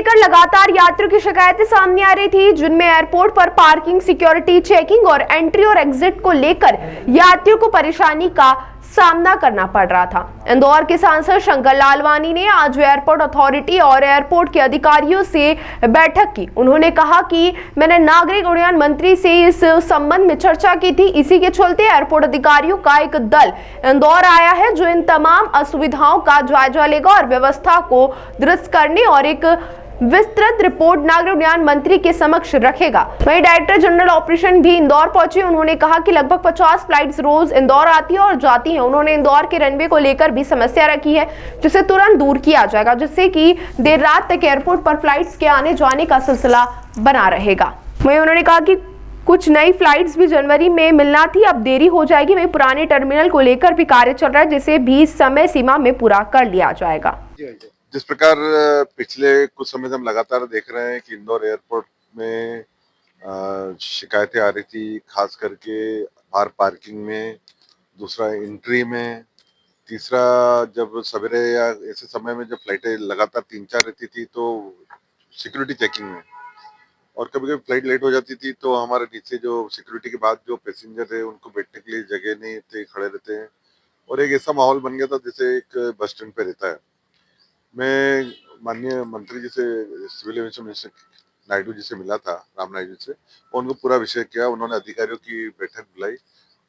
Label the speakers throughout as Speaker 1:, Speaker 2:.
Speaker 1: लेकर लगातार यात्रियों की शिकायतें सामने आ रही थी, जिनमें एयरपोर्ट पर पार्किंग, सिक्योरिटी चेकिंग और एंट्री और एग्जिट को लेकर यात्रियों को परेशानी का सामना करना पड़ रहा था। इंदौर के सांसद शंकर लालवानी ने आज एयरपोर्ट अथॉरिटी और एयरपोर्ट के अधिकारियों से बैठक की। उन्होंने कहा कि मैंने नागरिक उड्डयन मंत्री से इस संबंध में चर्चा की थी। इसी के चलते एयरपोर्ट अधिकारियों का एक दल इंदौर आया है, जो इन तमाम असुविधाओं का जायजा लेगा और व्यवस्था को दुरुस्त करने और एक विस्तृत रिपोर्ट नागरिक उड्डयन मंत्री के समक्ष रखेगा। वहीं डायरेक्टर जनरल ऑपरेशन भी इंदौर पहुंचे। उन्होंने कहा कि लगभग 50 फ्लाइट्स रोज इंदौर आती है और जाती हैं। उन्होंने इंदौर के रनवे को लेकर भी समस्या रखी है, जिसे तुरंत दूर किया जाएगा, जिससे कि देर रात तक एयरपोर्ट पर फ्लाइट्स के आने जाने का सिलसिला बना रहेगा। वहीं उन्होंने कहा कि कुछ नई फ्लाइट्स भी जनवरी में मिलना थी, अब देरी हो जाएगी। वहीं पुराने टर्मिनल को लेकर भी कार्य चल रहा है, जिसे भी समय सीमा में पूरा कर लिया जाएगा।
Speaker 2: जिस प्रकार पिछले कुछ समय से हम लगातार देख रहे हैं कि इंदौर एयरपोर्ट में शिकायतें आ रही थी, खास करके बाहर पार्किंग में, दूसरा एंट्री में, तीसरा जब सवेरे या ऐसे समय में जब फ्लाइटें लगातार 3-4 रहती थी तो सिक्योरिटी चेकिंग में, और कभी-कभी फ्लाइट लेट हो जाती थी तो हमारे नीचे जो सिक्योरिटी के बाद जो पैसेंजर है उनको बैठने के लिए जगह नहीं थे, खड़े रहते हैं, और एक ऐसा माहौल बन गया था जैसे एक बस स्टैंड पे रहता है। मैं माननीय मंत्री जी से, civil aviation minister Naidu ji से मिला था, राम नायडू जी से, और उनको पूरा विषय किया। उन्होंने अधिकारियों की बैठक बुलाई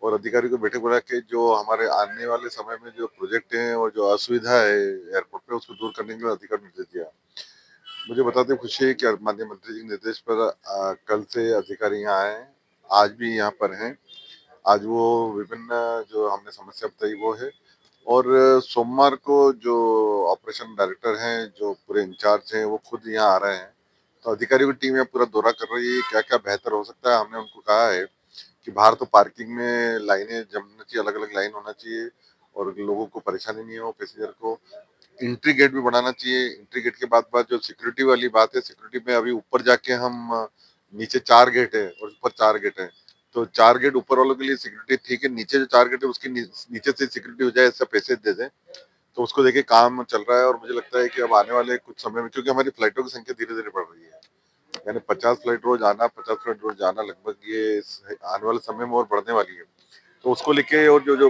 Speaker 2: और अधिकारियों को बैठक बुला के जो हमारे आने वाले समय में जो प्रोजेक्ट हैं और जो असुविधा है एयरपोर्ट पे, उसको दूर करने के लिए अधिकार निर्देश दिया। मुझे बताते हुए खुशी है कि माननीय मंत्री जी के निर्देश पर कल से अधिकारी यहाँ आए हैं, आज भी यहाँ पर हैं। आज वो विभिन्न जो हमने समस्या बताई वो है, और सोमवार को जो ऑपरेशन डायरेक्टर हैं, जो पूरे इंचार्ज हैं, वो खुद यहाँ आ रहे हैं। तो अधिकारियों की टीम यहाँ पूरा दौरा कर रही है, क्या-क्या बेहतर हो सकता है। हमने उनको कहा है कि बाहर तो पार्किंग में लाइनें जमना चाहिए, अलग-अलग लाइन होना चाहिए और लोगों को परेशानी नहीं हो, पैसेंजर को। एंट्री गेट भी बनाना चाहिए। एंट्री गेट के बाद जो सिक्योरिटी वाली बात है, सिक्योरिटी में अभी ऊपर जाके हम नीचे 4 गेट है और ऊपर 4 गेट है। तो 4 गेट ऊपर वालों के लिए सिक्योरिटी ठीक है, नीचे जो 4 गेट है उसकी नीचे से सिक्योरिटी हो जाए, ऐसा पैसे दे दें। तो उसको देखिए काम चल रहा है, और मुझे लगता है कि अब आने वाले कुछ समय में, क्योंकि हमारी फ्लाइटों की संख्या धीरे-धीरे बढ़ रही है। यानी 50 फ्लाइट रोज आना, 50 फ्लाइट रोज जाना, लगभग ये आने वाले समय में और बढ़ने वाली है। तो उसको लेके, और जो जो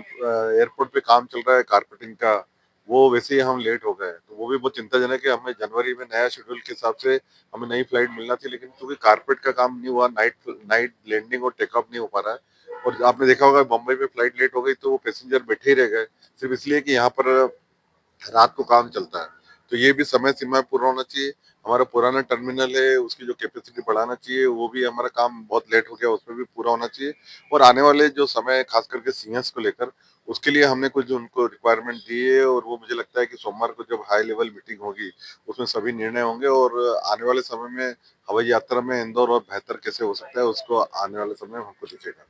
Speaker 2: एयरपोर्ट पे काम चल रहा है कारपेटिंग का, वो वैसे ही हम लेट हो गए। तो वो भी बहुत चिंताजनक है। हमें जनवरी में नया शेड्यूल के हिसाब से हमें नई फ्लाइट मिलना थी, लेकिन क्योंकि कारपेट का काम नहीं हुआ, नाइट नाइट लैंडिंग और टेक ऑफ नहीं हो पा रहा है। और आपने देखा होगा बम्बई में फ्लाइट लेट हो गई तो वो पैसेंजर बैठे ही रह गए, सिर्फ इसलिए कि यहाँ पर रात को काम चलता है। तो ये भी समय सीमा में पूरा होना चाहिए। हमारा पुराना टर्मिनल है, उसकी जो कैपेसिटी बढ़ाना चाहिए, वो भी हमारा काम बहुत लेट हो गया, उसमें भी पूरा होना चाहिए। और आने वाले जो समय है, खास करके सीएस को लेकर, उसके लिए हमने कुछ उनको रिक्वायरमेंट दी है, और वो मुझे लगता है कि सोमवार को जब हाई लेवल मीटिंग होगी, उसमें सभी निर्णय होंगे, और आने वाले समय में हवाई यात्रा में इंदौर और बेहतर कैसे हो सकता है, उसको आने वाले समय में हमको दिखेगा।